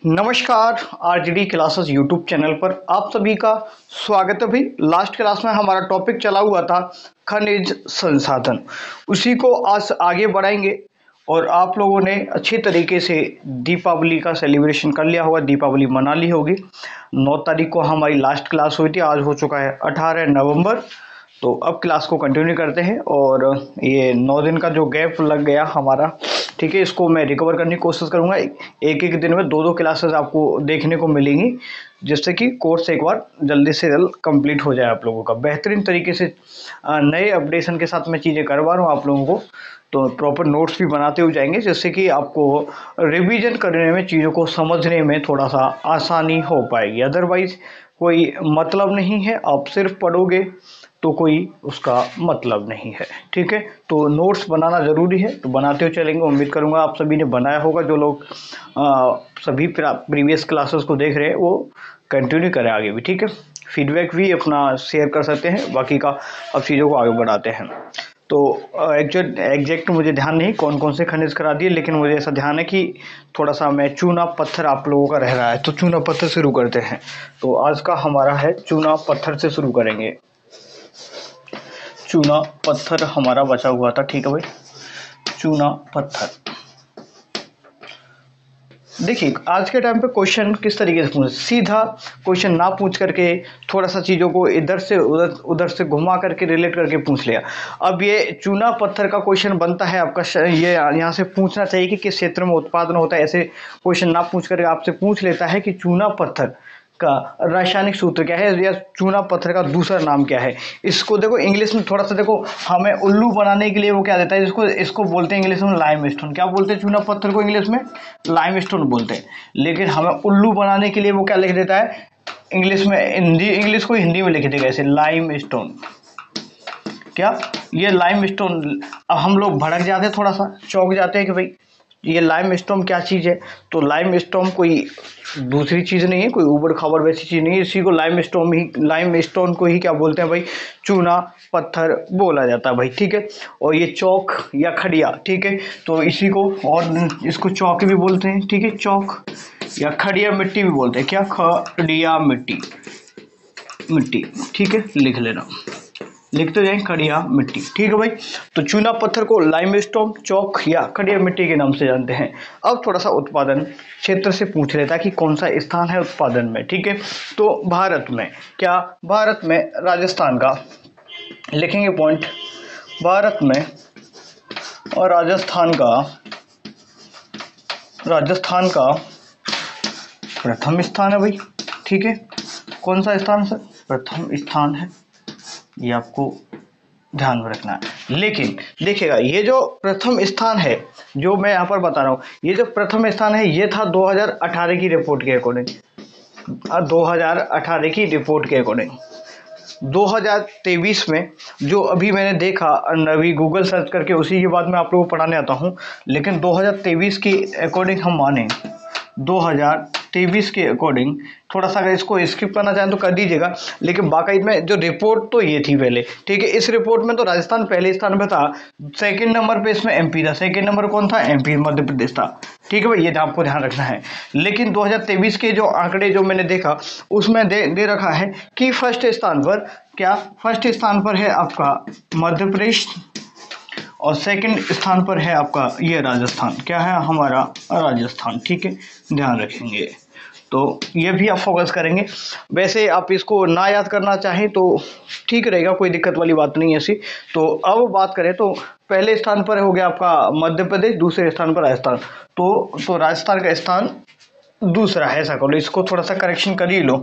नमस्कार। RGD classes YouTube channel पर आप सभी का स्वागत है। भाई लास्ट क्लास में हमारा टॉपिक चला हुआ था खनिज संसाधन, उसी को आज आगे बढ़ाएंगे। और आप लोगों ने अच्छी तरीके से दीपावली का सेलिब्रेशन कर लिया होगा, दीपावली मना ली होगी। 9 तारीख को हमारी लास्ट क्लास हुई थी, आज हो चुका है 18 नवंबर। तो अब क्लास को कंटिन्यू करते हैं और ये 9 दिन का जो गैप लग गया हमारा, ठीक है, इसको मैं रिकवर करने की कोशिश करूंगा। एक एक दिन में 2-2 क्लासेस आपको देखने को मिलेंगी, जिससे कि कोर्स एक बार जल्दी से जल्द कंप्लीट हो जाए आप लोगों का बेहतरीन तरीके से। नए अपडेशन के साथ मैं चीज़ें करवा रहा हूँ आप लोगों को, तो प्रॉपर नोट्स भी बनाते हुए जाएंगे, जिससे कि आपको रिवीजन करने में, चीज़ों को समझने में थोड़ा सा आसानी हो पाएगी। अदरवाइज कोई मतलब नहीं है, आप सिर्फ पढ़ोगे तो कोई उसका मतलब नहीं है, ठीक है। तो नोट्स बनाना ज़रूरी है, तो बनाते हुए चलेंगे। उम्मीद करूँगा आप सभी ने बनाया होगा। जो लोग सभी प्रीवियस क्लासेस को देख रहे हैं वो कंटिन्यू करें आगे भी, ठीक है। फीडबैक भी अपना शेयर कर सकते हैं, बाकी का अब चीज़ों को आगे बढ़ाते हैं। तो एग्जैक्ट मुझे ध्यान नहीं कौन कौन से खनिज करा दिए, लेकिन मुझे ऐसा ध्यान है कि थोड़ा सा मैं चूना पत्थर आप लोगों का रह रहा है, तो चूना पत्थर शुरू करते हैं। तो आज का हमारा है चूना पत्थर से शुरू करेंगे। चूना पत्थर हमारा बचा हुआ था, ठीक है भाई। चूना पत्थर, देखिए आज के टाइम पे क्वेश्चन किस तरीके से पूछ, सीधा क्वेश्चन ना पूछ करके थोड़ा सा चीज़ों को इधर से उधर से घुमा करके रिलेट करके पूछ लिया। अब ये चूना पत्थर का क्वेश्चन बनता है आपका, ये यहाँ से पूछना चाहिए कि किस क्षेत्र में उत्पादन होता है। ऐसे क्वेश्चन ना पूछ करके आपसे पूछ लेता है कि चूना पत्थर का रासायनिक सूत्र क्या है, या चूना पत्थर का दूसरा नाम क्या है। इसको देखो इंग्लिश में थोड़ा सा देखो, हमें उल्लू बनाने के लिए वो क्या देता है, इसको बोलते हैं इंग्लिश में लाइमस्टोन। क्या बोलते हैं चूना पत्थर को इंग्लिश में? लाइमस्टोन बोलते हैं। लेकिन हमें उल्लू बनाने के लिए वो क्या लिख देता है इंग्लिश में, इंग्लिश को हिंदी में लिख देगा ऐसे, लाइमस्टोन। क्या ये लाइमस्टोन? अब हम लोग भड़क जाते हैं, थोड़ा सा चौंक जाते हैं कि भाई ये लाइमस्टोन क्या चीज़ है। तो लाइमस्टोन कोई दूसरी चीज़ नहीं है, कोई ऊबड़ खाबड़ वैसी चीज़ नहीं है। इसी को लाइमस्टोन को ही क्या बोलते हैं भाई? चूना पत्थर बोला जाता है भाई, ठीक है। और ये चौक या खड़िया, ठीक है, तो इसी को, और इसको चौक भी बोलते हैं, ठीक है, चौक या खड़िया मिट्टी भी बोलते हैं। क्या? खड़िया मिट्टी, ठीक है, लिख लेना, लिखते जाएं खड़िया मिट्टी, ठीक है भाई। तो चूना पत्थर को लाइमस्टोन, चौक या खड़िया मिट्टी के नाम से जानते हैं। अब थोड़ा सा उत्पादन क्षेत्र से पूछ लेता है कि कौन सा स्थान है उत्पादन में, ठीक है। तो भारत में, क्या भारत में राजस्थान का लिखेंगे पॉइंट, भारत में और राजस्थान का प्रथम स्थान है भाई, ठीक है। कौन सा स्थान सर? प्रथम स्थान है, ये आपको ध्यान में रखना है। लेकिन देखिएगा, ये जो प्रथम स्थान है जो मैं यहाँ पर बता रहा हूँ, ये जो प्रथम स्थान है ये था 2018 की रिपोर्ट के अकॉर्डिंग। 2018 की रिपोर्ट के अकॉर्डिंग 2023 में जो अभी मैंने देखा, अभी गूगल सर्च करके उसी के बाद मैं आप लोगों को पढ़ाने आता हूँ। लेकिन 2023 की अकॉर्डिंग हम माने, 2023 के अकॉर्डिंग, थोड़ा सा अगर इसको स्किप करना चाहें तो कर दीजिएगा, लेकिन बाकायदा में जो रिपोर्ट तो ये थी पहले, ठीक है। इस रिपोर्ट में तो राजस्थान पहले स्थान पे था, सेकंड नंबर पे इसमें एमपी था। सेकंड नंबर कौन था? एमपी, मध्य प्रदेश था, ठीक है भाई, ये आपको ध्यान रखना है। लेकिन 2023 के जो आंकड़े जो मैंने देखा उसमें दे रखा है कि फर्स्ट स्थान पर, क्या फर्स्ट स्थान पर है आपका मध्य प्रदेश, और सेकंड स्थान पर है आपका ये राजस्थान। क्या है? हमारा राजस्थान, ठीक है, ध्यान रखेंगे। तो ये भी आप फोकस करेंगे। वैसे आप इसको ना याद करना चाहें तो ठीक रहेगा, कोई दिक्कत वाली बात नहीं है ऐसी। तो अब बात करें तो पहले स्थान पर हो गया आपका मध्य प्रदेश, दूसरे स्थान पर राजस्थान। तो राजस्थान का स्थान दूसरा है, ऐसा करो, इसको थोड़ा सा करेक्शन कर ही लो।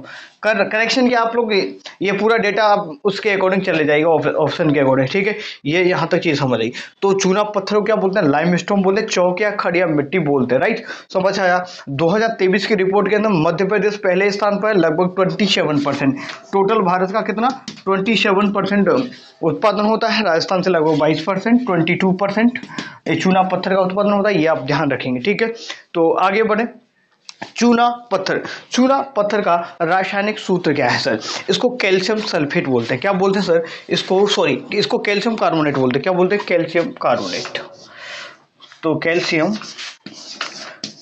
करेक्शन के आप लोग ये पूरा डेटा आप उसके अकॉर्डिंग चले जाएगा, ऑप्शन के अकॉर्डिंग, ठीक है। ये यहाँ तक चीज़ समझ आई। तो चूना पत्थर को क्या बोलते हैं? लाइमस्टोन बोलते हैं, चौक या खड़िया मिट्टी बोलते हैं, राइट, समझ आया। 2023 की रिपोर्ट के अंदर मध्य प्रदेश पहले स्थान पर, लगभग 27%। टोटल भारत का कितना? 27% उत्पादन होता है। राजस्थान से लगभग 22%, 22% चूना पत्थर का उत्पादन होता है, ये आप ध्यान रखेंगे, ठीक है। तो आगे बढ़े। चूना पत्थर का रासायनिक सूत्र क्या है सर? इसको कैल्शियम सल्फेट बोलते हैं। क्या बोलते हैं सर? इसको कैल्शियम कार्बोनेट बोलते हैं। क्या बोलते हैं? Calcium carbonate. तो कैल्शियम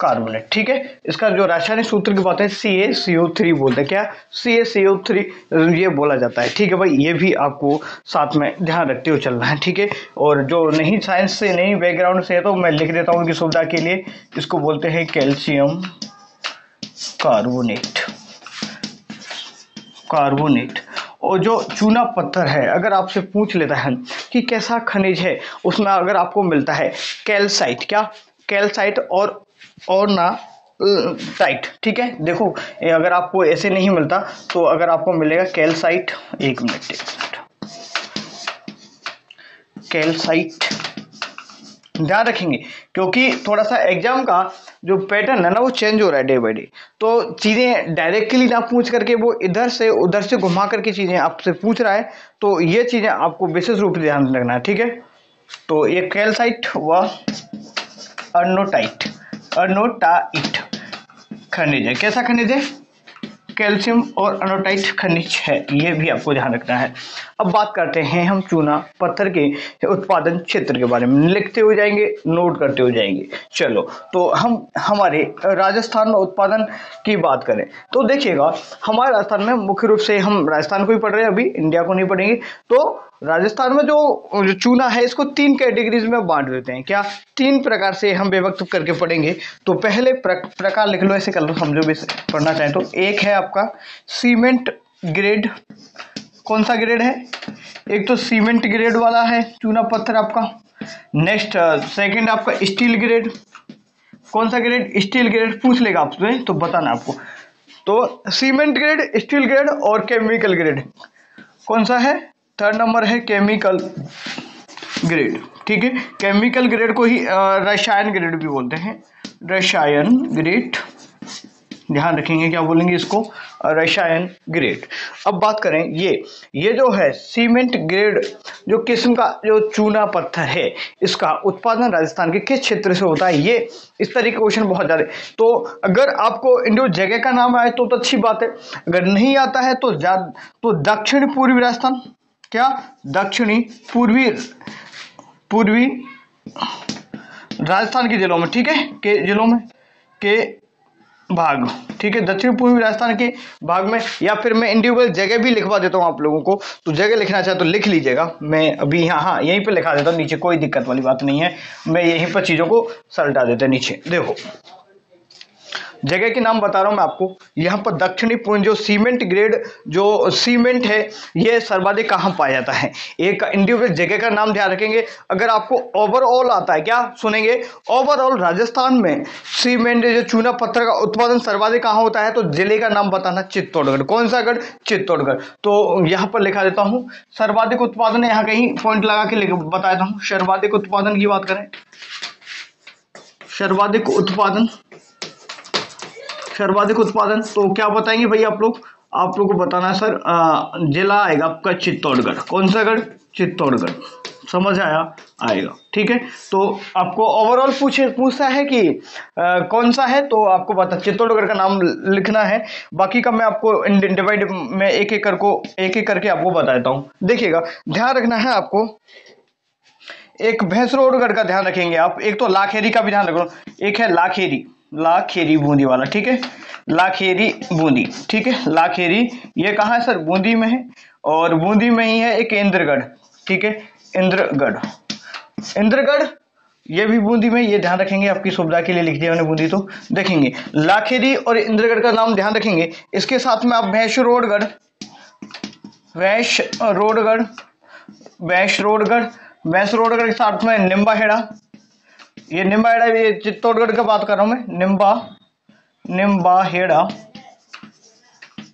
कार्बोनेट। ठीक है, इसका जो रासायनिक सूत्र की बात है CaCO3 बोलते हैं, क्या CaCO3 ये बोला जाता है। ठीक है भाई, ये भी आपको साथ में ध्यान रखते हुए चलना है। ठीक है, और जो नहीं साइंस से नहीं बैकग्राउंड से है तो मैं लिख देता हूँ उनकी सुविधा के लिए, इसको बोलते हैं कैल्शियम कार्बोनेट। कार्बोनेट। और जो चूना पत्थर है, अगर आपसे पूछ लेता है कि कैसा खनिज है, उसमें अगर आपको मिलता है कैल्साइट, क्या कैल्साइट और ना टाइट। ठीक है, देखो अगर आपको ऐसे नहीं मिलता तो अगर आपको मिलेगा कैल्साइट, एक मिनट कैल्साइट ध्यान रखेंगे, क्योंकि थोड़ा सा एग्जाम का जो पैटर्न है ना वो चेंज हो रहा है डे बाय डे, तो चीज़ें डायरेक्टली ना पूछ करके वो इधर से उधर से घुमा करके चीज़ें आपसे पूछ रहा है, तो ये चीज़ें आपको विशेष रूप से ध्यान रखना है। ठीक है, तो ये कैल्साइट व अर्नोटाइट खनिज है। कैसा खनिज है? कैल्शियम और अर्नोटाइट खनिज है, ये भी आपको ध्यान रखना है। अब बात करते हैं हम चूना पत्थर के उत्पादन क्षेत्र के बारे में, लिखते हुए जाएंगे, नोट करते हुए जाएंगे। चलो, तो हम हमारे राजस्थान में उत्पादन की बात करें तो देखिएगा, हमारे राजस्थान में मुख्य रूप से हम राजस्थान को ही पढ़ रहे हैं, अभी इंडिया को नहीं पढ़ेंगे। तो राजस्थान में जो चूना है इसको 3 कैटेगरीज में बांट देते हैं, क्या 3 प्रकार से हम विभक्त करके पढ़ेंगे। तो पहले प्रकार लिख लो, ऐसे कर लो, समझो भी पढ़ना चाहें तो। एक है आपका सीमेंट ग्रेड। कौन सा ग्रेड है? एक तो सीमेंट ग्रेड वाला है चूना पत्थर आपका। नेक्स्ट सेकंड आपका स्टील ग्रेड। कौन सा ग्रेड? Steel grade. पूछ लेगा आपसे तो बताना आपको। तो सीमेंट ग्रेड, स्टील ग्रेड और केमिकल ग्रेड कौन सा है? थर्ड नंबर है केमिकल ग्रेड। ठीक है, केमिकल ग्रेड को ही रसायन ग्रेड भी बोलते हैं, रसायन ग्रेड। ध्यान रखेंगे क्या बोलेंगे इसको, रसायन ग्रेड। अब बात करें ये जो है सीमेंट ग्रेड जो किस्म का जो चूना पत्थर है, इसका उत्पादन राजस्थान के किस क्षेत्र से होता है? ये इस तरह के क्वेश्चन बहुत ज्यादा। तो अगर आपको इंडो जगह का नाम आए तो अच्छी बात है, अगर नहीं आता है तो दक्षिण पूर्वी राजस्थान, क्या दक्षिणी पूर्वी राजस्थान के जिलों में। ठीक है, के जिलों में के भाग। ठीक है, दक्षिण पूर्वी राजस्थान के भाग में, या फिर मैं इंडिविजुअल जगह भी लिखवा देता हूं आप लोगों को, तो जगह लिखना चाहे तो लिख लीजिएगा। मैं अभी यहाँ यहीं पे लिखा देता हूं नीचे, कोई दिक्कत वाली बात नहीं है, मैं यहीं पर चीजों को सलटा देता नीचे। देखो जगह के नाम बता रहा हूं मैं आपको। यहाँ पर दक्षिणी पूर्व जो सीमेंट ग्रेड जो सीमेंट है, ये सर्वाधिक कहाँ पाया जाता है? एक इंडिविजुअल जगह का नाम ध्यान रखेंगे। अगर आपको ओवरऑल आता है, क्या सुनेंगे, ओवरऑल राजस्थान में सीमेंट जो चूना पत्थर का उत्पादन सर्वाधिक कहाँ होता है, तो जिले का नाम बताना, चित्तौड़गढ़। कौन सा गढ़? चित्तौड़गढ़। तो यहाँ पर लिखा देता हूँ सर्वाधिक उत्पादन, यहाँ कहीं पॉइंट लगा के बता देता हूँ। सर्वाधिक उत्पादन की बात करें, सर्वाधिक उत्पादन तो क्या बताएंगे भाई आप लोग को बताना है सर, जिला आएगा आपका चित्तौड़गढ़। कौन सा गढ़? चित्तौड़गढ़। समझ आएगा। ठीक है, तो आपको ओवरऑल पूछता है कि कौन सा है, तो आपको बता चित्तौड़गढ़ का नाम लिखना है। बाकी का मैं आपको डिवाइड में एक एक करके आपको बता देता हूँ। देखिएगा, ध्यान रखना है आपको। एक भैंसरोडगढ़ का ध्यान रखेंगे आप, एक तो लाखेरी का भी ध्यान रखो, एक है लाखेरी बूंदी वाला। ठीक है, लाखेरी बूंदी। ठीक है, लाखेरी ये कहाँ है सर? बूंदी में है, और बूंदी में ही है एक इंद्रगढ़। ठीक है, इंद्रगढ़ ये भी बूंदी में, ये ध्यान रखेंगे, आपकी सुविधा के लिए लिख दिया मैंने बूंदी। तो देखेंगे लाखेरी और इंद्रगढ़ का नाम ध्यान रखेंगे। इसके साथ में आप भैंसरोडगढ़ के साथ में निम्बाहेड़ा, ये निम्बाहेड़ा, ये चित्तौड़गढ़ का बात कर रहा हूं मैं, निम्बाहेड़ा।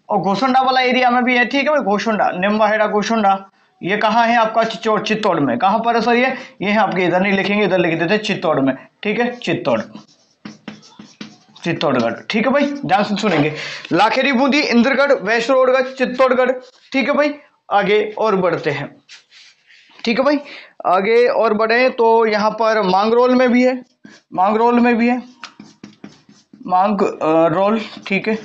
और घोसुंडा वाला एरिया में भी है। ठीक है भाई, घोसुंडा, निम्बाहेड़ा, घोसुंडा, ये कहाँ है आपका? चित्तौड़ में। कहाँ पर है सर? ये है आपके, इधर नहीं लिखेंगे, इधर लिख देते चित्तौड़ में। ठीक है, चित्तौड़गढ़। ठीक है भाई, ध्यान से सुनेंगे, लाखेरी बूंदी, इंद्रगढ़, भैंसरोडगढ़, चित्तौड़गढ़। ठीक है भाई, आगे और बढ़ते हैं। ठीक है भाई, आगे और बढ़े तो यहाँ पर मांगरोल में भी है, मांगरोल। ठीक है,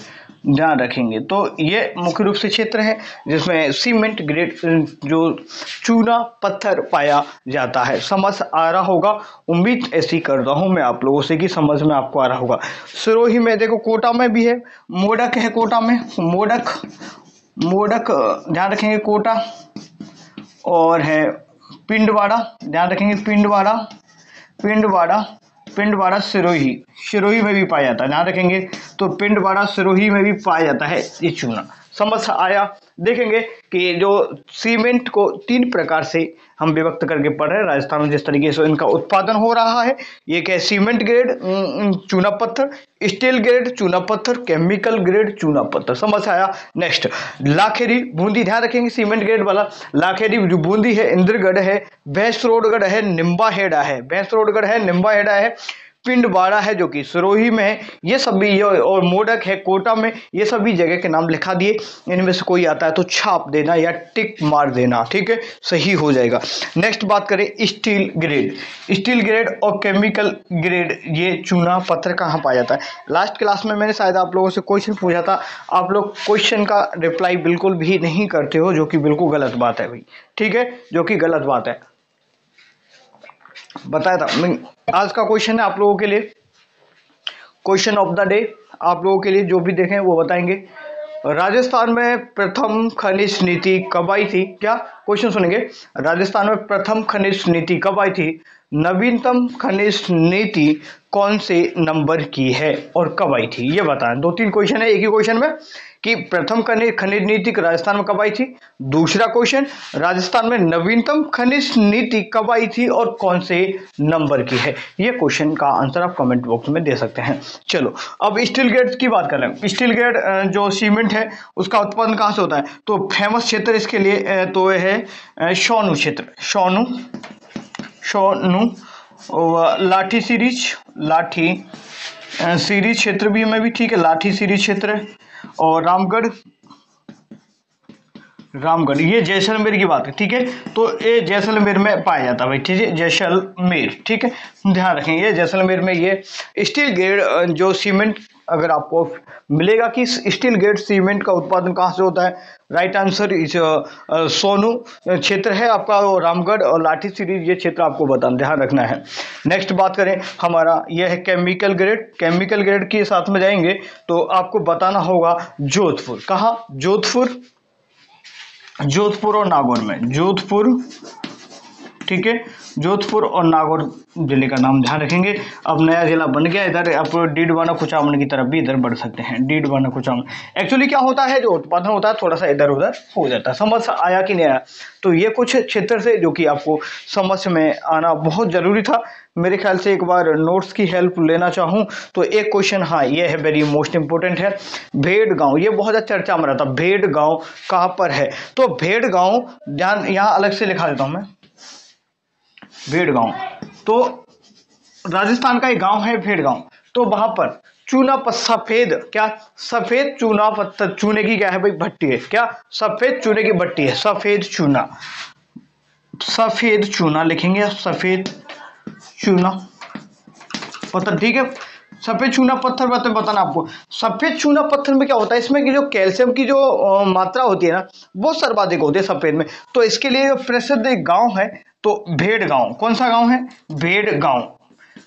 ध्यान रखेंगे। तो ये मुख्य रूप से क्षेत्र है जिसमें सीमेंट ग्रेड जो चूना पत्थर पाया जाता है। समझ आ रहा होगा, उम्मीद ऐसी करता हूँ मैं आप लोगों से कि समझ में आपको आ रहा होगा। सिरोही में देखो, कोटा में भी है, मोडक है कोटा में, मोडक मोडक ध्यान रखेंगे कोटा, और है पिंडवाड़ा, ध्यान रखेंगे पिंडवाड़ा, पिंडवाड़ा पिंडवाड़ा सिरोही, सिरोही में भी पाया जाता है, ध्यान रखेंगे। तो पिंडवाड़ा सिरोही में भी पाया जाता है ये चूना। समझ आया। देखेंगे कि जो सीमेंट को 3 प्रकार से हम विभक्त करके पढ़ रहे हैं राजस्थान में, जिस तरीके से इनका उत्पादन हो रहा है। ये क्या है, सीमेंट ग्रेड चूना पत्थर, स्टील ग्रेड चूना पत्थर, केमिकल ग्रेड चूना पत्थर। समझ आया। नेक्स्ट, लाखेरी बूंदी, ध्यान रखेंगे सीमेंट ग्रेड वाला। लाखेरी जो बूंदी है, इंद्रगढ़ है, भैंसरोडगढ़ है, निम्बाहेड़ा है, भैंसरोडगढ़ है, निम्बाहेड़ा है, पिंडवाड़ा है जो कि सिरोही में है, ये सभी, ये और मोडक है कोटा में। ये सभी जगह के नाम लिखा दिए, इनमें से कोई आता है तो छाप देना या टिक मार देना, ठीक है, सही हो जाएगा। नेक्स्ट बात करें स्टील ग्रेड, स्टील ग्रेड और केमिकल ग्रेड, ये चूना पत्थर कहाँ पाया जाता है। लास्ट क्लास में मैंने शायद आप लोगों से क्वेश्चन पूछा था, आप लोग क्वेश्चन का रिप्लाई बिल्कुल भी नहीं करते हो, जो कि बिल्कुल गलत बात है भाई, ठीक है, जो कि गलत बात है, बताया था मैं। आज का क्वेश्चन है आप लोगों के लिए, क्वेश्चन ऑफ द डे, आप लोगों के लिए जो भी देखें वो बताएंगे। राजस्थान में प्रथम खनिज नीति कब आई थी? क्या क्वेश्चन सुनेंगे, राजस्थान में प्रथम खनिज नीति कब आई थी? नवीनतम खनिज नीति कौन से नंबर की है और कब आई थी, ये बताएं। 2-3 क्वेश्चन है एक ही क्वेश्चन में, कि प्रथम खनिज नीति राजस्थान में कब आई थी। दूसरा क्वेश्चन, राजस्थान में नवीनतम खनिज नीति कब आई थी और कौन से नंबर की है। ये क्वेश्चन का आंसर आप कमेंट बॉक्स में दे सकते हैं। चलो अब स्टील ग्रेड की बात कर रहे हैं। स्टील ग्रेड जो सीमेंट है उसका उत्पादन कहाँ से होता है? तो फेमस क्षेत्र इसके लिए तो है सोनू क्षेत्र, सोनू लाठी सीरीज, लाठी सीरीज क्षेत्र भी में भी ठीक है, लाठी सीरीज क्षेत्र है। और रामगढ़ ये जैसलमेर की बात है, ठीक है, तो ये जैसलमेर में पाया जाता है भाई, ठीक है, जैसलमेर, ठीक है, ध्यान रखेंगे ये जैसलमेर में। ये स्टील ग्रेड जो सीमेंट अगर आपको मिलेगा कि स्टील ग्रेड सीमेंट का उत्पादन कहाँ से होता है, राइट आंसर इस सोनू क्षेत्र है आपका, और रामगढ़ और लाठी सीरीज ये क्षेत्र आपको बताना, ध्यान रखना है। नेक्स्ट बात करें हमारा यह है केमिकल ग्रेड, केमिकल ग्रेड के साथ में जाएंगे तो आपको बताना होगा जोधपुर, कहाँ, जोधपुर, जोधपुर और नागौर में, जोधपुर, ठीक है, जोधपुर और नागौर जिले का नाम ध्यान रखेंगे। अब नया जिला बन गया, इधर आप डीडवाना कुचामन की तरफ भी इधर बढ़ सकते हैं, डीडवाना कुचामन। एक्चुअली क्या होता है, जो उत्पादन होता है थोड़ा सा इधर उधर हो जाता है। समझ आया कि नहीं आया? तो ये कुछ क्षेत्र से जो कि आपको समझ में आना बहुत जरूरी था। मेरे ख्याल से एक बार नोट्स की हेल्प लेना चाहूँ तो एक क्वेश्चन, हाँ ये है वेरी मोस्ट इंपोर्टेंट है, भेड़ गांव, ये बहुत ज़्यादा चर्चा में रहता, भेड़ गांव कहाँ पर है? तो भेड़ गांव, ध्यान यहाँ अलग से लिखा देता हूँ मैं, भेड़ गांव, तो राजस्थान का एक गांव है भेड़ गांव। तो वहां पर चूना सफेद, क्या सफेद चूना पत्थर, चूने की क्या है भाई, भट्टी है, क्या सफेद चूने की भट्टी है, सफेद चूना, सफेद चूना लिखेंगे, सफेद चूना पत्थर, ठीक है, सफेद चूना पत्थर बताना आपको। सफेद चूना पत्थर में क्या होता है, इसमें की जो कैल्शियम की जो मात्रा होती है ना वो सर्वाधिक होती है सफेद में। तो इसके लिए प्रसिद्ध एक गांव है, तो भेड़ गांव, कौन सा गांव है, भेड़ गांव।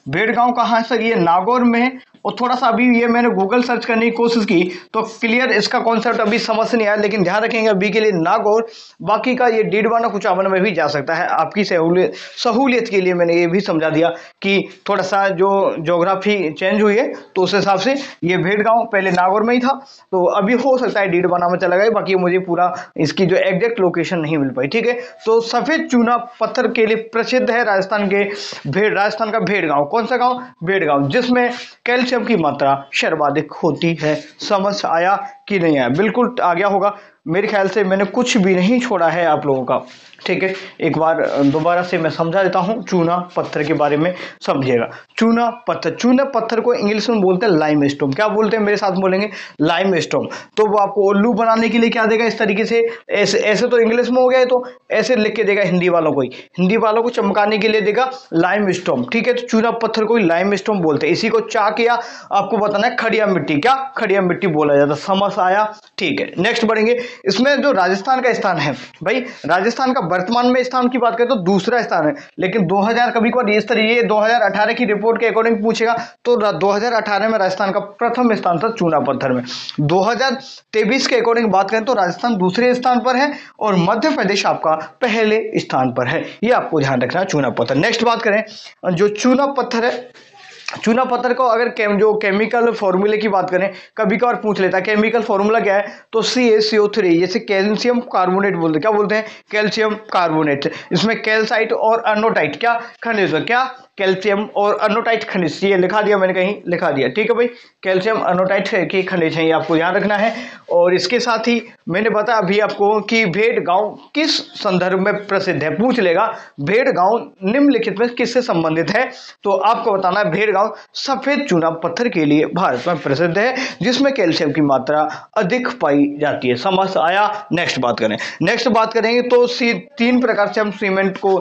भेड़ गांव कहाँ है सर, ये नागौर में है। और थोड़ा सा अभी ये मैंने गूगल सर्च करने की कोशिश की तो क्लियर इसका कॉन्सेप्ट अभी समझ नहीं आया, लेकिन ध्यान रखेंगे अभी के लिए नागौर, बाकी का ये डीडवाना कुचामन में भी जा सकता है। आपकी सहूलियत के लिए मैंने ये भी समझा दिया कि थोड़ा सा जो ज्योग्राफी चेंज हुई है तो उस हिसाब से ये भेड़ गाँव पहले नागौर में ही था, तो अभी हो सकता है डीडवाना में चला गया, बाकी मुझे पूरा इसकी जो एग्जैक्ट लोकेशन नहीं मिल पाई, ठीक है। तो सफेद चूना पत्थर के लिए प्रसिद्ध है राजस्थान का भेड़ गाँव। कौन सा गाँव, भेड़ गाँव, जिसमें कैल्शियम की मात्रा सर्वाधिक होती है। समझ आया कि नहीं आया? बिल्कुल आ गया होगा, मेरे ख्याल से मैंने कुछ भी नहीं छोड़ा है आप लोगों का। ठीक है, एक बार दोबारा से मैं समझा देता हूँ, चूना पत्थर के बारे में समझिएगा। चूना पत्थर, चूना पत्थर को इंग्लिश में बोलते हैं लाइमस्टोन। क्या बोलते हैं, मेरे साथ बोलेंगे, लाइमस्टोन। तो वो आपको उल्लू बनाने के लिए क्या देगा, इस तरीके से, ऐसे ऐसे तो इंग्लिश में हो गया है, तो ऐसे लिख के देगा हिंदी वालों को ही, हिंदी वालों को चमकाने के लिए देगा लाइमस्टोन। ठीक है, तो चूना पत्थर को लाइमस्टोन बोलते हैं। इसी को चाक या आपको बताना है खड़िया मिट्टी, क्या खड़िया मिट्टी बोला जाता है। समझ आया? ठीक है, नेक्स्ट बढ़ेंगे। इसमें जो राजस्थान का स्थान है भाई, राजस्थान का वर्तमान में स्थान की बात करें तो दूसरा स्थान है, लेकिन 2000 कभी कभार इस तरीके 2018 की रिपोर्ट के अकॉर्डिंग पूछेगा तो 2018 में राजस्थान का प्रथम स्थान था चूना पत्थर में। 2023 के अकॉर्डिंग बात करें तो राजस्थान दूसरे स्थान पर है और मध्य प्रदेश आपका पहले स्थान पर है। ये आपको ध्यान रखना है, चूना पत्थर। नेक्स्ट बात करें, जो चूना पत्थर है, चूना पत्थर को अगर जो केमिकल फॉर्मूले की बात करें, कभी कभार पूछ लेता है केमिकल फॉर्मूला क्या है, तो CaCO3, जैसे कैल्शियम कार्बोनेट बोलते हैं। क्या बोलते हैं? Calcium carbonate. इसमें कैल्साइट और अनोटाइट क्या खनिज है, क्या कैल्शियम और अनोटाइट खनिज, ये लिखा दिया मैंने, कहीं लिखा दिया। ठीक है भाई, कैल्शियम अनोटाइट के खनिज हैं, ये आपको ध्यान रखना है। और इसके साथ ही मैंने बताया अभी आपको कि भेड़ गांव किस संदर्भ में प्रसिद्ध है, पूछ लेगा भेड़ गांव निम्नलिखित में किससे संबंधित है, तो आपको बताना है भेड़ गांव सफेद चूना पत्थर के लिए भारत में प्रसिद्ध है, जिसमें कैल्शियम की मात्रा अधिक पाई जाती है। समझ आया? नेक्स्ट बात करें, नेक्स्ट बात करेंगे तो 3 प्रकार से हम सीमेंट को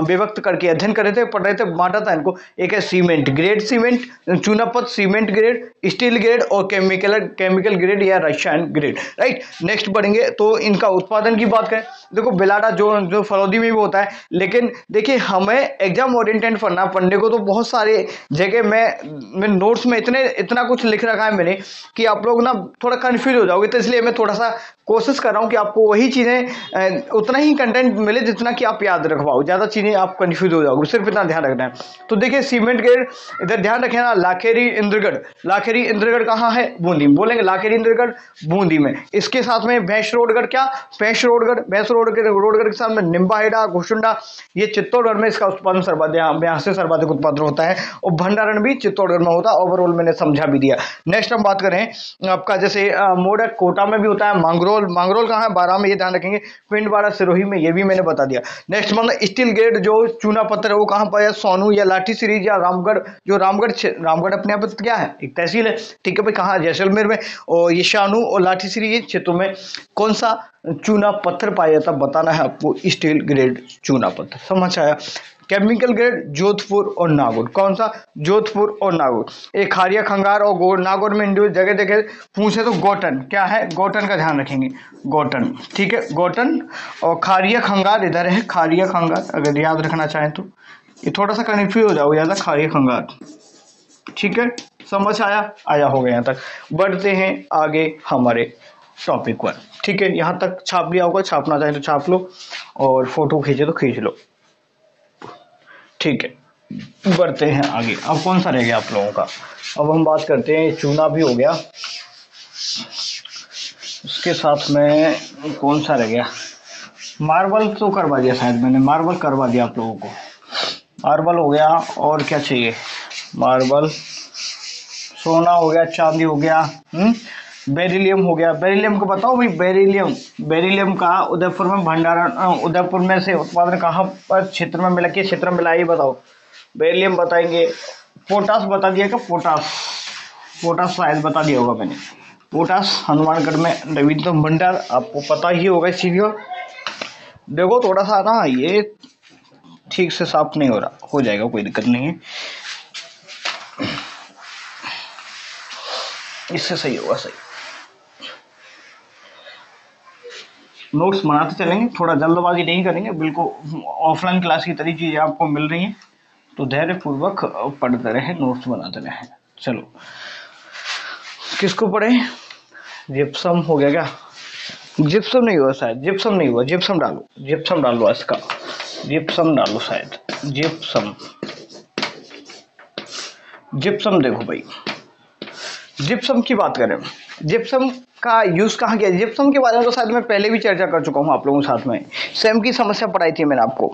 विभक्त करके अध्ययन कर रहे थे, पढ़ रहे थे, बांटा था इनको। एक है सीमेंट ग्रेड सीमेंट, चूना पत्थर सीमेंट ग्रेड, स्टील ग्रेड और केमिकल ग्रेड या रसायन ग्रेड, राइट। नेक्स्ट बढ़ेंगे तो इनका उत्पादन की बात करें, देखो बिलाडा जो फलौदी में भी होता है, लेकिन देखिए हमें एग्जाम ओरिएंटेड पढ़ने को तो बहुत सारे जगह मैं नोट्स में इतना कुछ लिख रखा है मैंने कि आप लोग ना थोड़ा कंफ्यूज हो जाओगे, तो इसलिए मैं थोड़ा सा कोशिश कर रहा हूं कि आपको वही चीजें उतना ही कंटेंट मिले जितना कि आप याद रखवाओ, ज्यादा चीजें आप कंफ्यूज हो जाओगे, सिर्फ इतना ध्यान रखना है। तो देखिए सीमेंट ग्रेड, इधर ध्यान रखें ना, लाखेरी इंद्रगढ़ कहाँ है? बूंदी, बोलेंगे लाखेरी इंद्रगढ़ बूंदी में। इसके साथ में भैंसरोडगढ़, क्या भैंसरोडगढ़ के साथ में निम्बाहेड़ा घुसुंडा, ये चित्तौड़गढ़ में इसका उत्पादन सर्वाधिक उत्पादन होता है, और भंडारण भी चित्तौड़गढ़ में होता है। ओवरऑल मैंने समझा भी दिया। नेक्स्ट हम बात करें आपका, जैसे मोडक कोटा में भी होता है, मांगरोल कहाँ है? बारां में, ये ध्यान रखेंगे। पिंडवाड़ा सिरोही में, ये भी मैंने बता दिया। नेक्स्ट मतलब स्टील ग्रेड जो चूना पत्थर है वो कहाँ पर है? सोनू या लाठी सीरीज या रामगढ़, जो रामगढ़ अपने आप में क्या है? एक तहसील है। ठीक है भाई, कहाँ? जैसलमेर में। और ये शानू और लाठी सीरीज क्षेत्रों में कौन सा चूना पत्थर पाया जाता है, बताना है आपको, स्टील ग्रेड चूना पत्थर। समझ आया? केमिकल ग्रेड जोधपुर और नागौर, कौन सा? जोधपुर और नागौर। एक खारिया खंगार और नागौर में जगह जगह पूछे तो गोटन, क्या है? गोटन का ध्यान रखेंगे, गोटन। ठीक है, गोटन और खारिया खंगार इधर है, खारिया खंगार अगर याद रखना चाहें तो, ये थोड़ा सा कन्फ्यूज हो जाओगे ज्यादा, खारिया खंगार। ठीक है, समझ आया होगा यहाँ तक। बढ़ते हैं आगे हमारे टॉपिक पर। ठीक है, यहाँ तक छाप लिया होगा, छापना चाहे तो छाप लो और फोटो खींचे तो खींच लो। ठीक है, बढ़ते हैं आगे। अब कौन सा रह गया आप लोगों का? अब हम बात करते हैं, चूना भी हो गया, उसके साथ में कौन सा रह गया? मार्बल तो करवा दिया शायद मैंने, मार्बल करवा दिया आप लोगों को। मार्बल हो गया, और क्या चाहिए? मार्बल, सोना हो गया, चांदी हो गया, बेरिलियम हो गया। बेरिलियम को बताओ भाई, बेरिलियम का उदयपुर में भंडारण, उदयपुर में से उत्पादन कहाँ पर क्षेत्र में मिला, किस क्षेत्र में मिला, ये बताओ। बेरिलियम बताएंगे। पोटास बता दिया क्या? पोटास शायद बता दिया होगा मैंने। पोटास हनुमानगढ़ में नवीनतम भंडार, आपको पता ही होगा इस चीज का। देखो थोड़ा सा ना ये ठीक से साफ नहीं हो रहा, हो जाएगा, कोई दिक्कत नहीं है, इससे सही होगा। सही नोट्स बनाते चलेंगे, थोड़ा जल्दबाजी नहीं करेंगे, बिल्कुल ऑफलाइन क्लास की तरह चीजें आपको मिल रही हैं, तो धैर्य पूर्वक पढ़ते रहे, नोट्स बनाते रहे। चलो, किसको पढ़े? जिप्सम हो गया क्या? जिप्सम नहीं हुआ शायद, जिप्सम नहीं हुआ, जिप्सम डालो इसका, जिप्सम डालो शायद, जिप्सम देखो भाई, जिप्सम की बात करें, जिप्सम का यूज कहाँ किया? जिप्सम के बारे में तो शायद मैं पहले भी चर्चा कर चुका हूँ आप लोगों के साथ में, सेम की समस्या पढ़ाई थी मैंने आपको।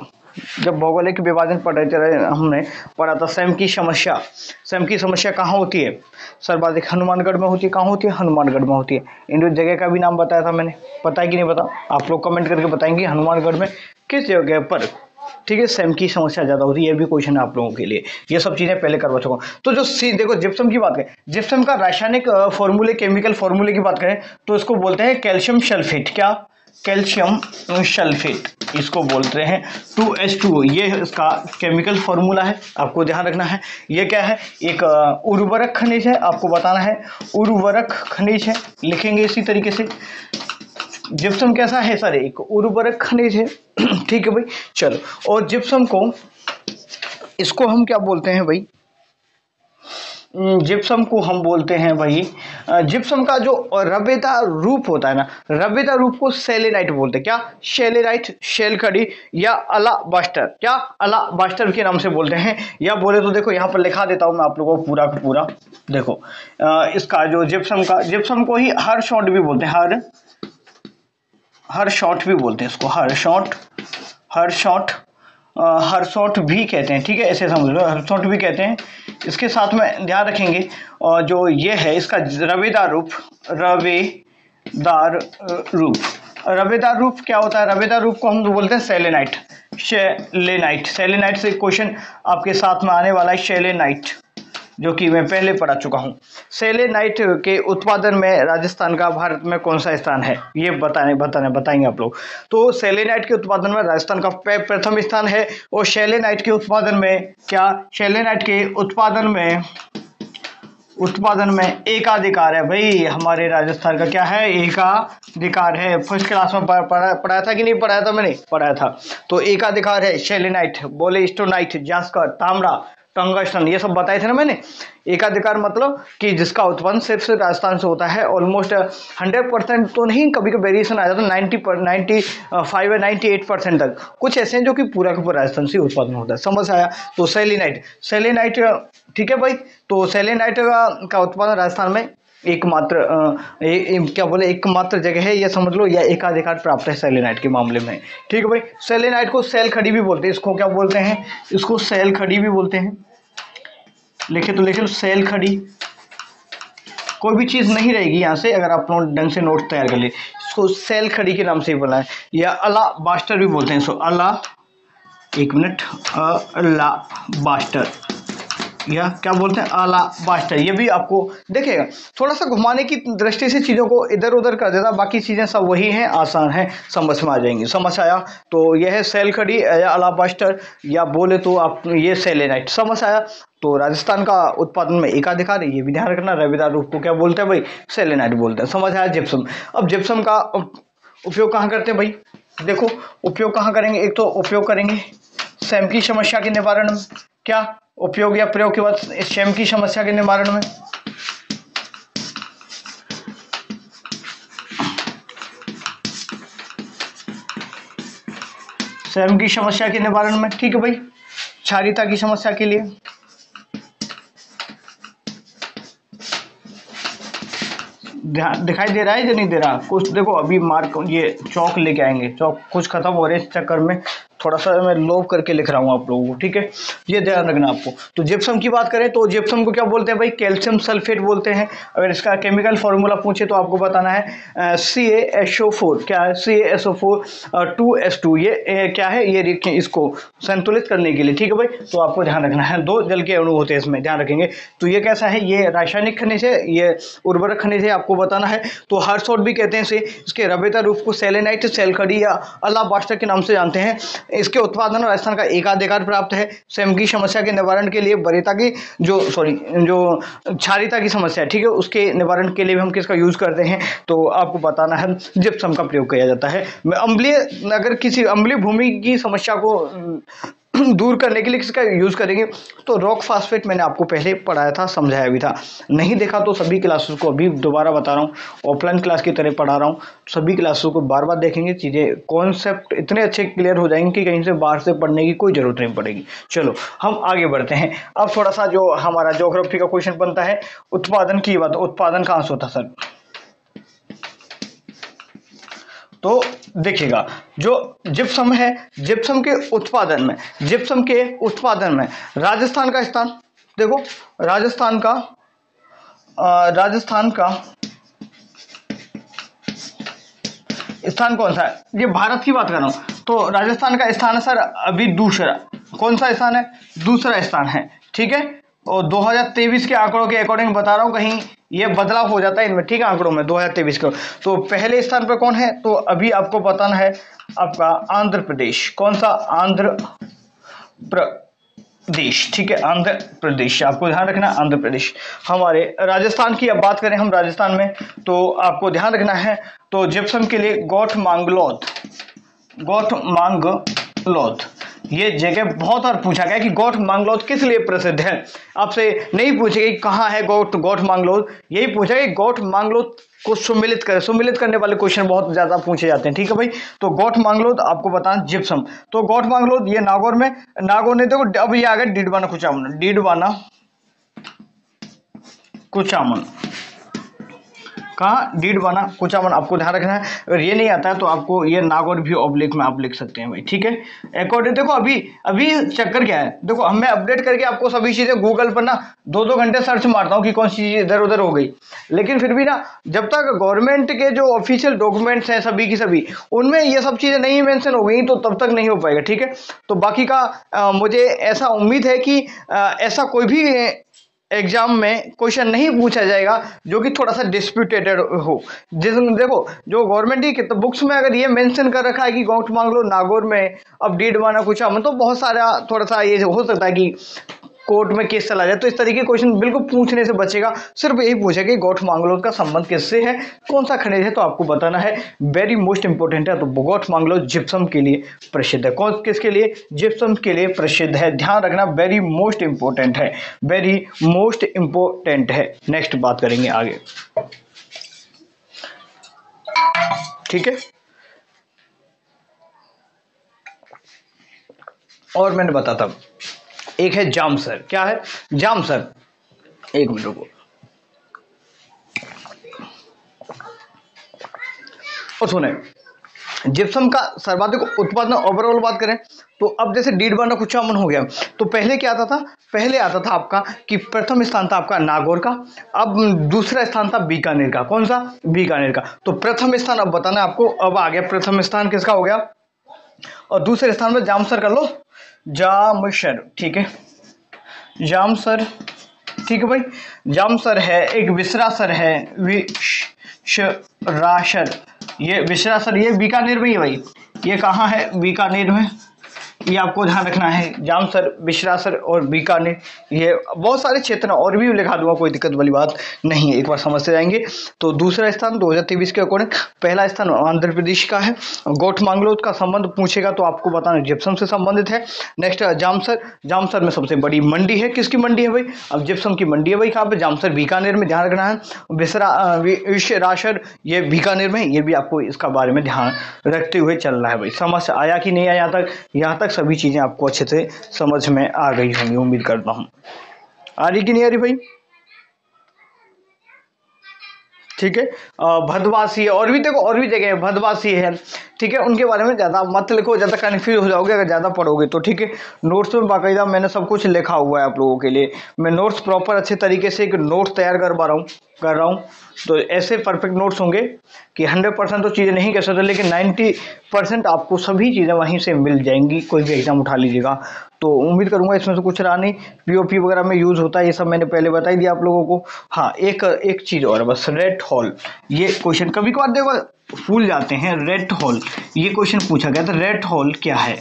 जब भौगोलिक विभाजन पढ़े थे हमने पढ़ा था सेम की समस्या। सेम की समस्या कहाँ होती है? सर्वाधिक हनुमानगढ़ में होती है। कहाँ होती है? हनुमानगढ़ में होती है। इन दो जगह का भी नाम बताया था मैंने, पता है कि नहीं पता? आप लोग कमेंट करके बताएंगे हनुमानगढ़ में किस जगह पर, ठीक है, सेम की समस्या ज्यादा होती है। ये भी क्वेश्चन है आप लोगों के लिए, ये सब चीजें पहले करवा चुका हूं। तो जो सी देखो, जिप्सम की बात करें, जिप्सम का रासायनिक फॉर्मूले, केमिकल फॉर्मूले की बात करें तो इसको बोलते हैं कैल्शियम सल्फेट। क्या? कैल्शियम सल्फेट, इसको बोलते हैं 2H2O। ये इसका केमिकल फॉर्मूला है, आपको ध्यान रखना है। ये क्या है? एक उर्वरक खनिज है, आपको बताना है उर्वरक खनिज है, लिखेंगे इसी तरीके से। जिप्सम कैसा है सर? एक उर्वरक खनिज है। ठीक है भाई, चलो। और जिप्सम को, इसको हम क्या बोलते हैं भाई? जिप्सम को हम बोलते हैं भाई, जिप्सम का जो रवेदार रूप होता है ना, रवेदार रूप को सेलेनाइट बोलते हैं। क्या? सेलेनाइट, शेल खड़ी, या अलाबास्टर। क्या? अलाबास्टर के नाम से बोलते हैं। या बोले तो देखो यहाँ पर लिखा देता हूं मैं आप लोगों को पूरा का पूरा। देखो इसका जो जिप्सम का, जिप्सम को ही हर शॉट भी बोलते हैं, हर शॉट भी बोलते हैं इसको, हर शॉट, हर शॉट, हर शॉट भी कहते हैं। ठीक है, ऐसे समझ लो, हर शॉट भी कहते हैं। इसके साथ में ध्यान रखेंगे, और जो ये है इसका रवेदार रूप, रवेदार रूप, रवेदार रूप क्या होता है? रवेदार रूप को हम बोलते हैं सेलेनाइट। सेलेनाइट, सेलेनाइट से क्वेश्चन आपके साथ में आने वाला है, सेलेनाइट, जो कि मैं पहले पढ़ा चुका हूं। सेलेनाइट के उत्पादन में राजस्थान का भारत में कौन सा स्थान है? ये बताएंगे आप लोग। तो सेलेनाइट के उत्पादन में राजस्थान का प्रथम स्थान है। और सेलेनाइट के उत्पादन में क्या? सेलेनाइट के उत्पादन में एकाधिकार है भाई, हमारे राजस्थान का क्या है? एकाधिकार है। फर्स्ट क्लास में पढ़ाया था कि नहीं पढ़ाया था? मैंने पढ़ाया था। तो एकाधिकार है सेलेनाइट, बोलेस्टोनाइट, जास्कर, तांबा, टंगस्टन, ये सब बताए थे ना मैंने। एकाधिकार मतलब कि जिसका उत्पादन सिर्फ राजस्थान से होता है। ऑलमोस्ट 100% तो नहीं, कभी कभी वेरिएशन आ जाता है, 95 या 98% तक कुछ ऐसे हैं जो कि पूरा का पूरा राजस्थान से उत्पादन होता है। समझ आया? तो सेलेनाइट, सेलेनाइट, ठीक है भाई। तो सेलेनाइट का उत्पादन राजस्थान में एकमात्र क्या बोले, एकमात्र जगह है, ये समझ लो, या एकाधिकार प्राप्त है सेलेनाइट के मामले में। ठीक है भाई। सेलेनाइट को सेल खड़ी भी बोलते हैं। इसको क्या बोलते हैं? इसको सेल खड़ी भी बोलते हैं। लिखे तो लिखे, सेल खड़ी। कोई भी चीज नहीं रहेगी यहाँ से अगर आप ढंग से नोट तैयार कर ले। इसको सेल खड़ी के नाम से ही बोला है, या अलाबास्टर भी बोलते हैं इसको। एक मिनट, अलाबास्टर, या क्या बोलते हैं? अलाबास्टर। ये भी आपको देखिएगा, थोड़ा सा घुमाने की दृष्टि से चीज़ों को इधर उधर कर देता, बाकी चीज़ें सब वही हैं, आसान है, समझ में आ जाएंगी। समझ आया? तो यह है सेल खड़ी या अलाबास्टर, या बोले तो आप ये सेलेनाइट। समझ आया? तो राजस्थान का उत्पादन में एकाधिकार है, ये भी ध्यान रखना। रवेदार रूप को क्या बोलते हैं भाई? सेलेनाइट बोलते हैं। समझ आया? जिप्सम। अब जिप्सम का उपयोग कहाँ करते हैं भाई? देखो, उपयोग कहाँ करेंगे? एक तो उपयोग करेंगे सेम की समस्या के निवारण में। क्या उपयोग या प्रयोग के बाद सेम की समस्या के निवारण में? सेम की समस्या के निवारण में, ठीक है भाई। क्षारीयता की समस्या के लिए, दिखाई दे रहा है या नहीं दे रहा? कुछ देखो, अभी मार्क ये चौक लेके आएंगे, चौक कुछ खत्म हो रहे इस चक्कर में, थोड़ा सा मैं लोव करके लिख रहा हूँ आप लोगों को। ठीक है, ये ध्यान रखना आपको। तो जिप्सम की बात करें तो जिप्सम को क्या बोलते हैं भाई? कैल्शियम सल्फेट बोलते हैं। अगर इसका केमिकल फॉर्मूला पूछे तो आपको बताना है CaSO4। क्या है? CaSO4 2H2। ये क्या है? ये इसको संतुलित करने के लिए, ठीक है भाई। तो आपको ध्यान रखना है, 2 जल के अणु होते हैं इसमें, ध्यान रखेंगे। तो ये कैसा है? ये रासायनिक खनिज है, ये उर्वरक खनिज है, आपको बताना है। तो हर्सोट भी कहते हैं इसे। इसके रवेदार रूप को सेलेनाइट, सेल खड़ी या अलाबास्टर के नाम से जानते हैं। इसके उत्पादन राजस्थान का एकाधिकार प्राप्त है। सेम की समस्या के निवारण के लिए, वरीयता की जो क्षारीयता की समस्या है, ठीक है, उसके निवारण के लिए भी हम किसका यूज करते हैं? तो आपको बताना है जिप्सम का प्रयोग किया जाता है। अम्लीय, अगर किसी अम्लीय भूमि की समस्या को दूर करने के लिए किसका यूज करेंगे? तो रॉक फास्फेट मैंने आपको पहले पढ़ाया था, समझाया भी था। नहीं देखा तो सभी क्लासेस को अभी दोबारा बता रहा हूँ, ऑफलाइन क्लास की तरह पढ़ा रहा हूँ। सभी क्लासों को बार बार देखेंगे, चीजें कॉन्सेप्ट इतने अच्छे क्लियर हो जाएंगे कि कहीं से बाहर से पढ़ने की कोई जरूरत नहीं पड़ेगी। चलो हम आगे बढ़ते हैं। अब थोड़ा सा जो हमारा ज्योग्राफी का क्वेश्चन बनता है, उत्पादन की बात। उत्पादन कहाँ से होता है सर? तो देखिएगा जो जिप्सम है, जिप्सम के उत्पादन में, जिप्सम के उत्पादन में राजस्थान का स्थान देखो, राजस्थान का स्थान कौन सा है? ये भारत की बात कर रहा हूं, तो राजस्थान का स्थान है सर अभी दूसरा। कौन सा स्थान है? दूसरा स्थान है, ठीक है। और 2023 के आंकड़ों के अकॉर्डिंग बता रहा हूं, कहीं ये बदलाव हो जाता है इनमें, ठीक है, आंकड़ों में 2023 को। तो पहले स्थान पर कौन है? तो अभी आपको बताना है आपका आंध्र प्रदेश। कौन सा? आंध्र प्रदेश, ठीक है, आंध्र प्रदेश, आपको ध्यान रखना है आंध्र प्रदेश। हमारे राजस्थान की अब बात करें हम राजस्थान में, तो आपको ध्यान रखना है, तो जिप्सम के लिए गोठमांगलोद, गोठमांगलोद ये जगह बहुत बार पूछा गया कि गोठमांगलोद किस लिए प्रसिद्ध है। आपसे नहीं पूछेगा कि कहाँ है गोठमांगलोद, यही पूछा कि गोठमांगलोद को सुमिलित करने वाले क्वेश्चन बहुत ज्यादा पूछे जाते हैं, ठीक है भाई। तो गोठमांगलोद आपको बताना जिप्सम, तो गोठमांगलोद ये नागौर में, नागौर ने देखो अब ये आ गया डीडवाना कुचामन, डीडवाना कुचामन, कहाँ? डीडवाना कुचामन, आपको ध्यान रखना है। अगर ये नहीं आता है तो आपको ये नागौर भी ऑब्लिक में आप लिख सकते हैं भाई, ठीक है। अकॉर्डिंग देखो अभी चक्कर क्या है, देखो हमें अपडेट करके आपको सभी चीजें गूगल पर ना 2-2 घंटे सर्च मारता हूँ कि कौन सी चीज इधर उधर हो गई, लेकिन फिर भी ना जब तक गवर्नमेंट के जो ऑफिशियल डॉक्यूमेंट्स हैं सभी की सभी, उनमें ये सब चीजें नहीं मेंशन हो गई तो तब तक नहीं हो पाएगा, ठीक है। तो बाकी का मुझे ऐसा उम्मीद है कि ऐसा कोई भी एग्जाम में क्वेश्चन नहीं पूछा जाएगा जो कि थोड़ा सा डिस्प्यूटेड हो। जिसमें देखो जो गवर्नमेंट की बुक्स में अगर ये मेंशन कर रखा है कि गोठमांगलो नागौर में, अब डीडवाना कुचामन, तो बहुत सारा थोड़ा सा ये हो सकता है कि कोर्ट में केस चला जाए, तो इस तरीके के क्वेश्चन बिल्कुल पूछने से बचेगा। सिर्फ यही पूछे कि गोठमांगलोद का संबंध किससे है, कौन सा खनिज है, तो आपको बताना है। वेरी मोस्ट इंपोर्टेंट है। तो गोठमांगलोद जिप्सम के लिए प्रसिद्ध है। कौन किसके लिए? जिप्सम के लिए प्रसिद्ध है, ध्यान रखना, वेरी मोस्ट इंपोर्टेंट है, वेरी मोस्ट इंपोर्टेंट है। नेक्स्ट बात करेंगे आगे, ठीक है। और मैंने बताता, एक है जामसर। क्या है? जामसर, एक मिनट रुको। और सुने, जिप्सम का सर्वाधिक उत्पादन ओवरऑल बात करें तो अब जैसे डीडवाना कुचामन हो गया, तो पहले क्या आता था? पहले आता था आपका कि प्रथम स्थान था आपका नागौर का, अब दूसरा स्थान था बीकानेर का। कौन सा? बीकानेर का। तो प्रथम स्थान अब बताना आपको, अब आ गया प्रथम स्थान किसका हो गया, और दूसरे स्थान में जामसर कर लो, जामसर, ठीक है, जामसर, ठीक है भाई। जामसर है, एक विसरासर है, विसरासर, ये विसरासर ये बीकानेर में ही है भाई। ये कहाँ है? बीकानेर में। ये आपको ध्यान रखना है, जामसर, विसरासर और बीकानेर, ये बहुत सारे क्षेत्र और भी लिखा दूंगा, कोई दिक्कत वाली बात नहीं है, एक बार समझते जाएंगे। तो दूसरा स्थान 2023 के अकॉर्डिंग, पहला स्थान आंध्र प्रदेश का है। गोठमांगलोद का संबंध पूछेगा तो आपको बताना जिप्सम से संबंधित है। नेक्स्ट जामसर, जामसर में सबसे बड़ी मंडी है, किसकी मंडी है भाई? अब जिप्सम की मंडी है भाई, कहाँ पे? जामसर बीकानेर में, ध्यान रखना है। विसरासर ये बीकानेर में, ये भी आपको इसका बारे में ध्यान रखते हुए चलना है भाई। समझ आया कि नहीं आया? यहाँ तक सभी चीजें आपको अच्छे से समझ में आ गई होंगी, उम्मीद करता हूं। आ रही कि नहीं आ रही भाई? ठीक है। भदवासी है, और भी देखो और भी जगह है, भदवासी है, ठीक है। उनके बारे में ज्यादा मत लिखो, ज्यादा कंफ्यूज हो जाओगे अगर ज्यादा पढ़ोगे तो, ठीक है। नोट्स में बाकायदा मैंने सब कुछ लिखा हुआ है आप लोगों के लिए। मैं नोट्स प्रॉपर अच्छे तरीके से एक नोट्स तैयार कर रहा हूँ। तो ऐसे परफेक्ट नोट्स होंगे कि 100% तो चीज़ें नहीं कह सकते, लेकिन 90% आपको सभी चीज़ें वहीं से मिल जाएंगी। कोई भी एग्जाम उठा लीजिएगा तो उम्मीद करूंगा इसमें से कुछ रहा नहीं। पीओपी वगैरह में यूज़ होता है, ये सब मैंने पहले बता ही दिया आप लोगों को। हाँ, एक चीज़ और बस, रेड हॉल, ये क्वेश्चन कभी कभार देखो भूल जाते हैं। रेड हॉल ये क्वेश्चन पूछा गया था, रेड हॉल क्या है?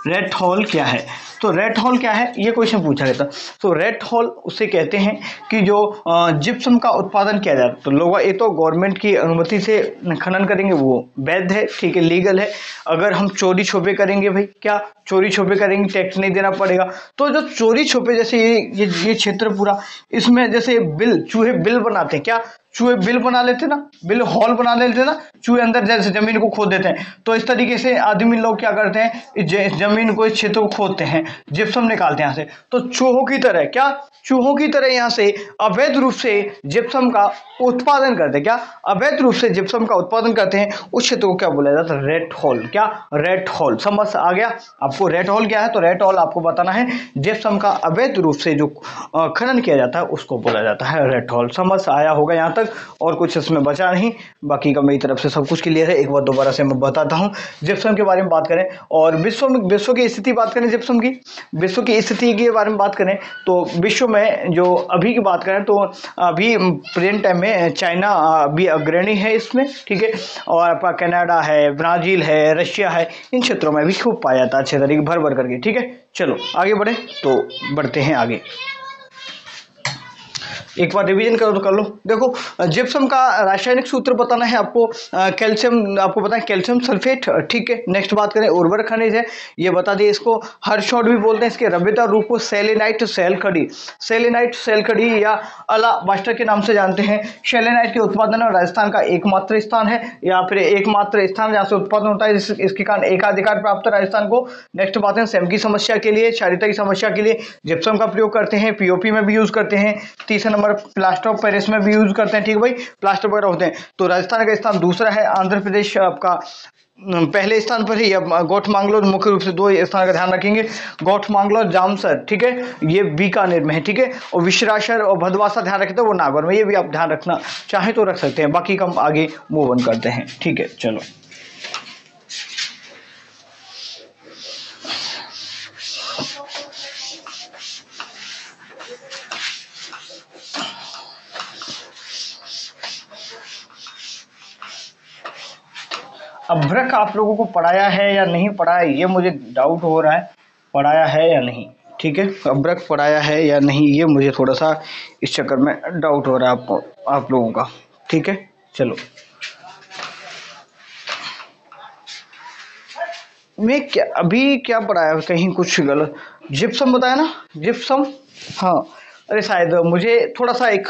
रेड हॉल क्या है? तो रेड हॉल क्या है ये क्वेश्चन पूछा गया था। तो रेड हॉल उसे कहते हैं कि जो जिप्सम का उत्पादन किया जाता है। तो लोग ये तो गवर्नमेंट की अनुमति से खनन करेंगे वो वैध है, ठीक है, लीगल है। अगर हम चोरी छुपे करेंगे भाई, क्या चोरी छुपे करेंगे, टैक्स नहीं देना पड़ेगा। तो जो चोरी छुपे, जैसे ये क्षेत्र पूरा, इसमें जैसे बिल, चूहे बिल बनाते हैं, क्या चूहे बिल बना लेते ना, बिल हॉल बना लेते ना, चूहे अंदर जैसे जमीन को खोद देते हैं, तो इस तरीके से आदमी लोग क्या करते हैं, इस जमीन को, इस क्षेत्र को खोदते हैं, जिप्सम निकालते हैं यहाँ से। तो चूहों की तरह क्या, चूहों की तरह यहाँ से अवैध रूप से जिप्सम का उत्पादन करते हैं। क्या, अवैध रूप से जिप्सम का उत्पादन करते हैं, उस क्षेत्र को क्या बोला जाता है, रेट होल। क्या, रेट होल। समझ आ गया आपको रेट होल क्या है? तो रेट होल आपको बताना है, जिप्सम का अवैध रूप से जो खनन किया जाता है उसको बोला जाता है रेट होल। समझ आया होगा यहाँ तक, और कुछ इसमें बचा नहीं, बाकी का मेरी तरफ से सब कुछ क्लियर है। एक बार दोबारा से मैं बताता हूँ, जिप्सम के बारे में बात करें और विश्व की स्थिति बात करें, जिप्सम की विश्व की स्थिति के बारे में बात करें, तो विश्व में जो अभी की बात करें तो अभी प्रेजेंट टाइम में चाइना अभी अग्रणी है इसमें, ठीक है, और आपका कनाडा है, ब्राज़ील है, रशिया है, इन क्षेत्रों में भी खूब पाया जाता है अच्छे तरीके भर भर करके, ठीक है। चलो आगे बढ़े, तो बढ़ते हैं आगे। एक बार रिवीजन करो तो कर लो। देखो, जिप्सम का रासायनिक सूत्र बताना है आपको, कैल्शियम, आपको पता है कैल्शियम सल्फेट, ठीक है। नेक्स्ट बात करें, उर्वरक खनिज है, ये बता दिए। इसको हर्शॉट भी बोलते हैं, इसके रवेदार रूप को सेलेनाइट सेल खड़ी, सेलेनाइट सेल खड़ी या अलाबास्टर के नाम से जानते हैं। सेलेनाइट के उत्पादन में राजस्थान का एकमात्र स्थान है, या फिर एकमात्र स्थान जहाँ से उत्पादन होता है, इसके कारण एकाधिकार प्राप्त है राजस्थान को। नेक्स्ट बात है, सेम की समस्या के लिए, क्षारीयता की समस्या के लिए जिप्सम का प्रयोग करते हैं, पीओपी में भी यूज करते हैं। तीसरा नंबर, प्लास्टर ऑफ पेरिस में भी यूज करते हैं, ठीक है भाई, प्लास्टर वगैरह होते हैं। तो राजस्थान का स्थान दूसरा है, आंध्र प्रदेश आपका पहले स्थान पर ही। अब गोठमांगलोर, मुख्य रूप से दो स्थान का ध्यान रखेंगे, गोठमांगलोर, जामसर, ठीक है, ये बीकानेर में है, ठीक है, और विश्राशर और भदवासा ध्यान रखते हैं वो नागौर में, ये भी आप ध्यान रखना चाहे तो रख सकते हैं, बाकी का हम आगे मूव ऑन करते हैं, ठीक है। चलो अभ्रक आप लोगों को पढ़ाया है या नहीं पढ़ाया, ये मुझे डाउट हो रहा है, पढ़ाया है या नहीं, ठीक है। अभ्रक पढ़ाया है या नहीं, ये मुझे थोड़ा सा इस चक्कर में डाउट हो रहा है आपको, आप लोगों का, ठीक है। चलो, मैं क्या अभी क्या पढ़ाया, कहीं कुछ गलत, जिप्सम बताया ना, जिप्सम, हाँ, अरे शायद मुझे थोड़ा सा एक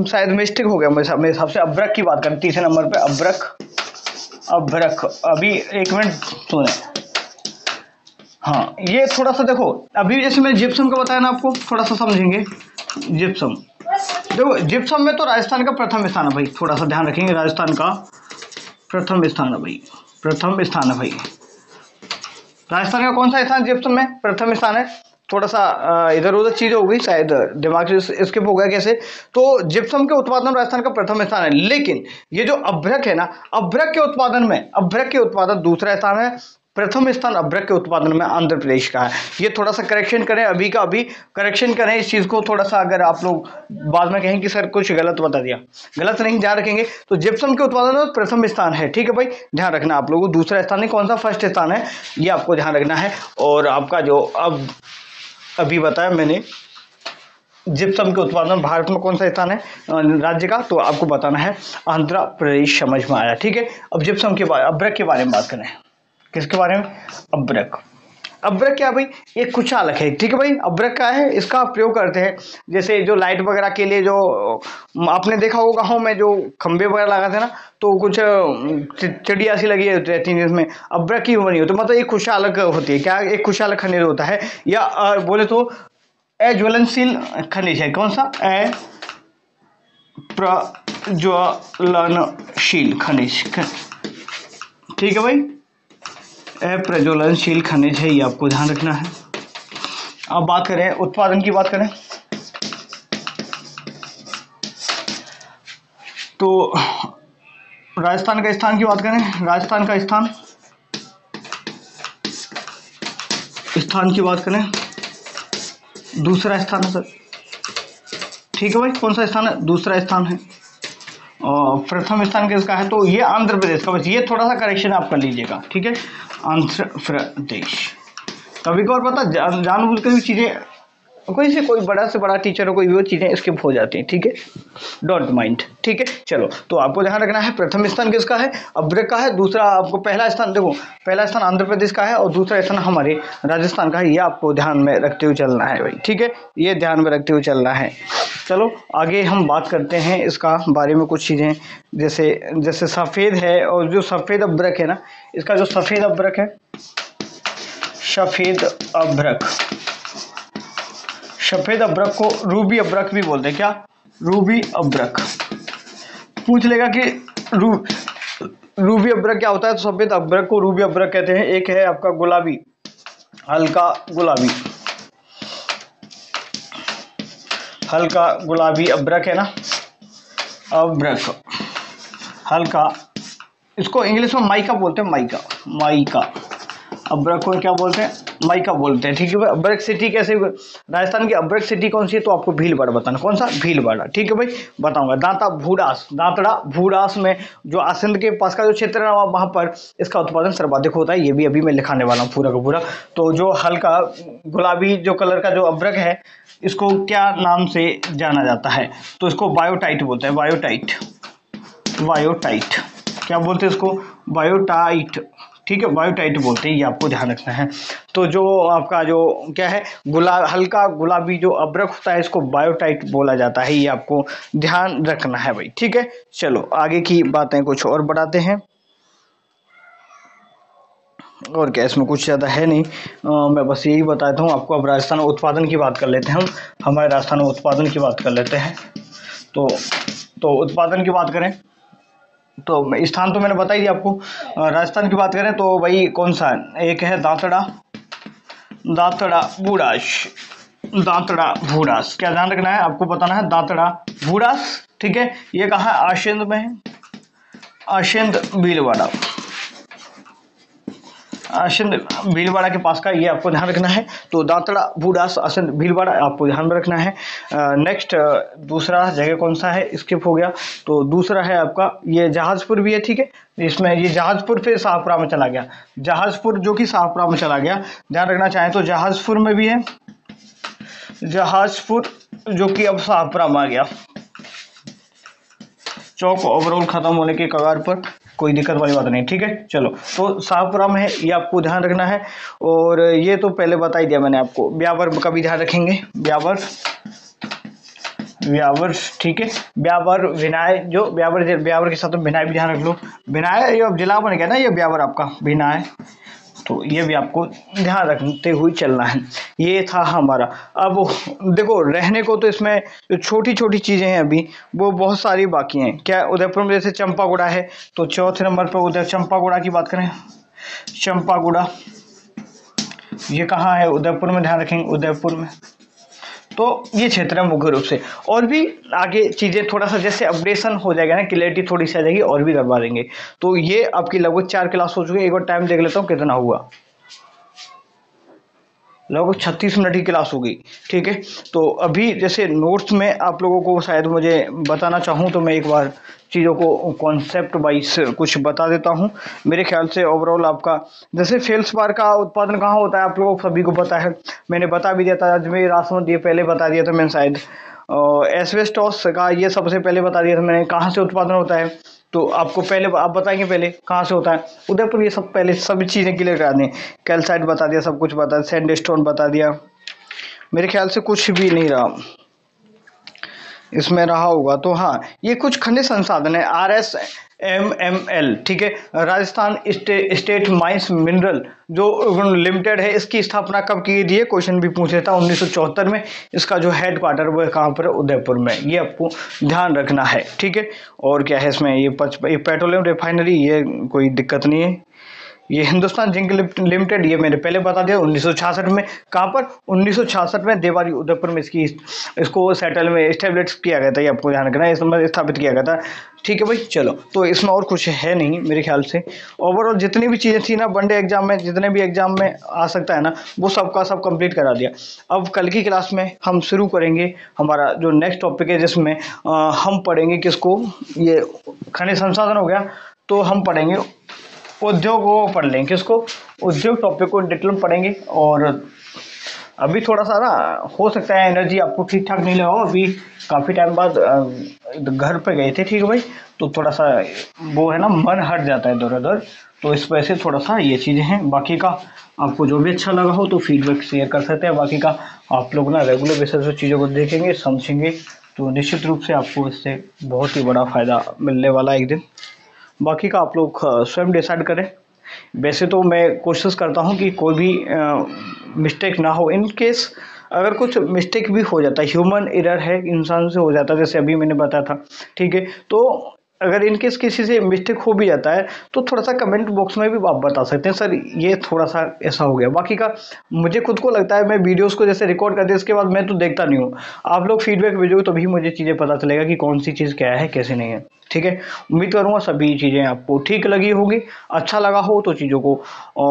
शायद मिस्टेक हो गया मेरे हिसाब से। अभ्रक की बात करें तीसरे नंबर पे, अभ्रक, अभ्रक, अभी एक मिनट सुने, हाँ, ये थोड़ा सा देखो, अभी जैसे मैं जिप्सम का बताया ना आपको, थोड़ा सा समझेंगे। जिप्सम, देखो जिप्सम में तो राजस्थान का प्रथम स्थान है भाई, थोड़ा सा ध्यान रखेंगे, राजस्थान का प्रथम स्थान है भाई, प्रथम स्थान है भाई, राजस्थान का कौन सा स्थान जिप्सम में प्रथम स्थान है। थोड़ा सा इधर उधर चीज हो गई, शायद दिमाग से स्किप हो गया कैसे। तो जिप्सम के उत्पादन में राजस्थान का प्रथम स्थान है, लेकिन ये जो अभ्रक है ना, अभ्रक के उत्पादन में, अभ्रक के उत्पादन दूसरा स्थान है, प्रथम स्थान अभ्रक के उत्पादन में आंध्र प्रदेश का है। ये थोड़ा सा करेक्शन करें, अभी का अभी करेक्शन करें इस चीज को थोड़ा सा, अगर आप लोग बाद में कहें कि सर कुछ गलत बता दिया, गलत नहीं, ध्यान रखेंगे। तो जिप्सम के उत्पादन में प्रथम स्थान है, ठीक है भाई, ध्यान रखना आप लोगों को, दूसरा स्थान नहीं, कौन सा फर्स्ट स्थान है ये आपको ध्यान रखना है। और आपका जो अब अभी बताया मैंने, जिप्सम के उत्पादन भारत में कौन सा स्थान है राज्य का, तो आपको बताना है आंध्र प्रदेश, समझ में आया, ठीक है। अब जिप्सम के बारे, अभ्रक के बारे में बात करें, किसके बारे में, अभ्रक। अभ्रक क्या भाई, एक कुचालक है, ठीक है भाई। अभ्रक क्या है, इसका प्रयोग करते हैं जैसे जो लाइट वगैरह के लिए, जो आपने देखा होगा गाँव में जो खंबे वगैरह लगाते हैं ना, तो कुछ चिड़िया सी लगी रहती है जिसमें अभ्रक की बनी होती है, मतलब एक कुचालक होती है। क्या, एक कुचालक खनिज होता है, या बोले तो अज्वलनशील खनिज है। कौन सा, अप्रज्वलनशील खनिज, ठीक है भाई, अप्रज्वलनशील खनिज है, ये आपको ध्यान रखना है। अब बात करें उत्पादन की, बात करें तो राजस्थान का स्थान की बात करें, राजस्थान का स्थान की बात करें, दूसरा स्थान है सर, ठीक है भाई, कौन सा स्थान है, दूसरा स्थान है। और प्रथम स्थान किसका है, तो ये आंध्र प्रदेश का, बस ये थोड़ा सा करेक्शन आप कर लीजिएगा, ठीक है, आंध्र प्रदेश। कभी कभार पता जानबूझ कर भी चीज़ें, कोई बड़ा से बड़ा टीचर हो, कोई भी वो चीज़ें स्किप हो जाती हैं, ठीक है, डोंट माइंड, ठीक है। चलो, तो आपको ध्यान रखना है प्रथम स्थान किसका है, अभ्रक का है। दूसरा आपको पहला स्थान, देखो पहला स्थान आंध्र प्रदेश का है और दूसरा स्थान हमारे राजस्थान का है, ये आपको ध्यान में रखते हुए चलना है भाई, ठीक है, ये ध्यान में रखते हुए चलना है। चलो आगे हम बात करते हैं इसका बारे में कुछ चीज़ें, जैसे जैसे सफ़ेद है, और जो सफ़ेद अभ्रक है ना, इसका जो सफ़ेद अभ्रक है, सफ़ेद अभ्रक, सफ़ेद अभ्रक को रूबी अभ्रक भी बोलते हैं। क्या? रूबी अभ्रक। पूछ लेगा कि रूबी अभ्रक क्या होता है, तो सफ़ेद अभ्रक को रूबी अभ्रक कहते हैं। एक है आपका गुलाबी, हल्का गुलाबी, हल्का गुलाबी अभ्रक है ना, अभ्रक हल्का, इसको इंग्लिश में माइका बोलते हैं, माइका, माइका अभ्रक को क्या बोलते हैं? माइका बोलते हैं। ठीक है भाई। अभ्रक सिटी कैसे, राजस्थान की अभ्रक सिटी कौन सी है, तो आपको भीलवाड़ा बताना। कौन सा? भीलवाड़ा। ठीक है भाई, बताऊंगा। दांता भूडास, दांतड़ा भूडास में जो आसिंद के पास का जो क्षेत्र है वहां पर इसका उत्पादन सर्वाधिक होता है। ये भी अभी मैं लिखाने वाला हूँ पूरा का पूरा। तो जो हल्का गुलाबी जो कलर का जो अभ्रक है, इसको क्या नाम से जाना जाता है, तो इसको बायोटाइट बोलते हैं। बायोटाइट, बायोटाइट क्या बोलते हैं इसको? बायोटाइट। ठीक है, बायोटाइट बोलते हैं, ये आपको ध्यान रखना है। तो जो आपका जो क्या है, हल्का गुलाबी जो अभ्रक होता है, इसको बायोटाइट बोला जाता है। ये आपको ध्यान रखना है भाई। ठीक है, चलो आगे की बातें कुछ और बढ़ाते हैं। और क्या, इसमें कुछ ज़्यादा है नहीं, मैं बस यही बताता हूँ आपको। अब राजस्थान में उत्पादन की बात कर लेते हैं हम, हमारे राजस्थान में उत्पादन की बात कर लेते हैं। तो उत्पादन की बात करें तो स्थान तो मैंने बता ही दिया आपको। राजस्थान की बात करें तो भाई कौन सा है? एक है दांतड़ा, दांतड़ा भूडास, दांतड़ा भूडास। क्या ध्यान रखना है आपको, बताना है दांतड़ा भूडास। ठीक है, ये कहाँ है? आशिंद में है, आशिंद भीलवाड़ा, आसिंद भीलवाड़ा के पास का, ये आपको ध्यान रखना है। तो दांतड़ा भूडास आसिंद भीलवाड़ा आपको ध्यान में रखना है। नेक्स्ट दूसरा जगह कौन सा है, स्किप हो गया। तो दूसरा है आपका ये जहाजपुर भी है। ठीक है, इसमें ये जहाजपुर फिर शाहपुरा में चला गया, जहाजपुर जो कि शाहपुरा में चला गया, ध्यान रखना चाहें तो जहाजपुर में भी है, जहाजपुर जो कि अब शाहपुरा में आ गया। चौक ओवरऑल खत्म होने के कगार पर, कोई दिक्कत वाली बात नहीं। ठीक है, चलो तो शाहपुरा में है, ये आपको ध्यान रखना है। और ये तो पहले बता ही दिया मैंने आपको। ब्यावर का भी ध्यान रखेंगे, ब्यावर, ब्यावर। ठीक है, ब्यावर विनाय, जो ब्यावर, ब्यावर के साथ विनाय भी ध्यान रख लो। विनाय ये जिला बन गया ना, ये ब्यावर आपका विनाय, तो ये भी आपको ध्यान रखते हुए चलना है। ये था हमारा। अब देखो रहने को तो इसमें जो छोटी छोटी चीज़ें हैं अभी वो बहुत सारी बाकी हैं। क्या उदयपुर में जैसे चंपागुड़ा है, तो चौथे नंबर पर उदय चंपागुड़ा की बात करें, चंपागुड़ा ये कहाँ है? उदयपुर में, ध्यान रखेंगे उदयपुर में। तो ये क्षेत्र है मुख्य रूप से। और भी आगे चीज़ें थोड़ा सा जैसे अपडेशन हो जाएगा ना, क्लियरिटी थोड़ी सी आ जाएगी, और भी करवा देंगे। तो ये आपकी लगभग 4 क्लास हो चुकी है। एक बार टाइम देख लेता हूँ कितना हुआ, लगभग 36 मिनट की क्लास होगी। ठीक है, तो अभी जैसे नोट्स में आप लोगों को शायद मुझे बताना चाहूँ तो मैं एक बार चीज़ों को कॉन्सेप्ट वाइज कुछ बता देता हूँ। मेरे ख्याल से ओवरऑल आपका जैसे फेल्स बार का उत्पादन कहाँ होता है आप लोगों को सभी को पता है, मैंने बता भी दिया था अजमेर राजसमंद, ये पहले बता दिया था मैंने शायद। एस्बेस्टॉस का ये सबसे पहले बता दिया था मैंने, कहाँ से उत्पादन होता है। तो आपको पहले आप बताएंगे पहले कहाँ से होता है, उदयपुर। ये सब पहले सभी चीज़ें क्लियर करा दें। कैल्साइट बता दिया, सब कुछ बता दिया, सैंडस्टोन बता दिया। मेरे ख्याल से कुछ भी नहीं रहा इसमें, रहा होगा तो हाँ, ये कुछ खनिज संसाधन है, RSMML। ठीक है, राजस्थान स्टेट माइंस मिनरल जो लिमिटेड है, इसकी स्थापना कब की गई है, क्वेश्चन भी पूछे था 1974 में। इसका जो हेड क्वार्टर वो है कहाँ पर? उदयपुर में। ये आपको ध्यान रखना है। ठीक है, और क्या है इसमें, ये पेट्रोलियम रिफाइनरी, ये कोई दिक्कत नहीं है। ये हिंदुस्तान जिंक लिमिटेड, ये मैंने पहले बता दिया 1966 में। कहाँ पर? 1966 में देवारी उदयपुर में इसको सेटल में एस्टेब्लिश किया गया था। ये आपको ध्यान रखना है, इसमें स्थापित किया गया था। ठीक है भाई, चलो तो इसमें और कुछ है नहीं मेरे ख्याल से। ओवरऑल जितनी भी चीज़ें थी ना वनडे एग्जाम में, जितने भी एग्जाम में आ सकता है ना, वो सबका सब कंप्लीट करा दिया। अब कल की क्लास में हम शुरू करेंगे हमारा जो नेक्स्ट टॉपिक है, जिसमें हम पढ़ेंगे किसको, ये खनिज संसाधन हो गया, तो हम पढ़ेंगे उद्योग को पढ़ लेंगे, किसको? उद्योग टॉपिक को डिटेल में पढ़ेंगे। और अभी थोड़ा सा ना हो सकता है एनर्जी आपको ठीक ठाक नहीं लगा हो, अभी काफ़ी टाइम बाद घर पे गए थे। ठीक है भाई, तो थोड़ा सा वो है ना, मन हट जाता है इधर उधर, तो इस वजह से थोड़ा सा ये चीज़ें हैं। बाकी का आपको जो भी अच्छा लगा हो तो फीडबैक शेयर कर सकते हैं। बाकी का आप लोग ना रेगुलर बेसिस पे चीज़ों को देखेंगे, समझेंगे, तो निश्चित रूप से आपको इससे बहुत ही बड़ा फ़ायदा मिलने वाला है एक दिन। बाकी का आप लोग स्वयं डिसाइड करें। वैसे तो मैं कोशिश करता हूँ कि कोई भी मिस्टेक ना हो। इन केस अगर कुछ मिस्टेक भी हो जाता है, ह्यूमन एरर है, इंसान से हो जाता है, जैसे अभी मैंने बताया था, ठीक है। तो अगर इन केस किसी से मिस्टेक हो भी जाता है तो थोड़ा सा कमेंट बॉक्स में भी आप बता सकते हैं, सर ये थोड़ा सा ऐसा हो गया। बाकी का मुझे खुद को लगता है, मैं वीडियोस को जैसे रिकॉर्ड करते इसके बाद मैं तो देखता नहीं हूँ। आप लोग फीडबैक भेजोगे तभी मुझे चीज़ें पता चलेगा कि कौन सी चीज़ क्या है, कैसे नहीं है, ठीक है। उम्मीद करूँगा सभी चीज़ें आपको ठीक लगी होगी। अच्छा लगा हो तो चीज़ों को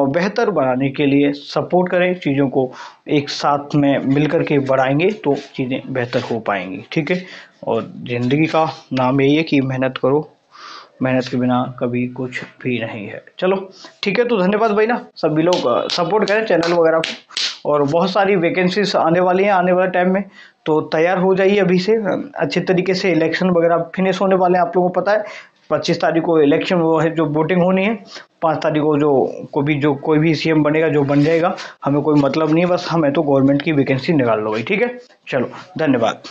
बेहतर बनाने के लिए सपोर्ट करें, चीज़ों को एक साथ में मिलकर के बढ़ाएंगे तो चीज़ें बेहतर हो पाएंगी, ठीक है। और ज़िंदगी का नाम यही है कि मेहनत करो, मेहनत के बिना कभी कुछ भी नहीं है। चलो ठीक है, तो धन्यवाद भाई ना, सभी लोग सपोर्ट करें चैनल वगैरह को। और बहुत सारी वैकेंसीज आने वाली हैं आने वाले टाइम में, तो तैयार हो जाइए अभी से अच्छे तरीके से। इलेक्शन वगैरह फिनिश होने वाले हैं, आप लोगों को पता है 25 तारीख को इलेक्शन वो है जो वोटिंग होनी है। 5 तारीख को जो कोई भी सीएम बनेगा, जो बन जाएगा, हमें कोई मतलब नहीं है, बस हमें तो गवर्नमेंट की वैकेंसी निकाल लो भाई, ठीक है। चलो धन्यवाद।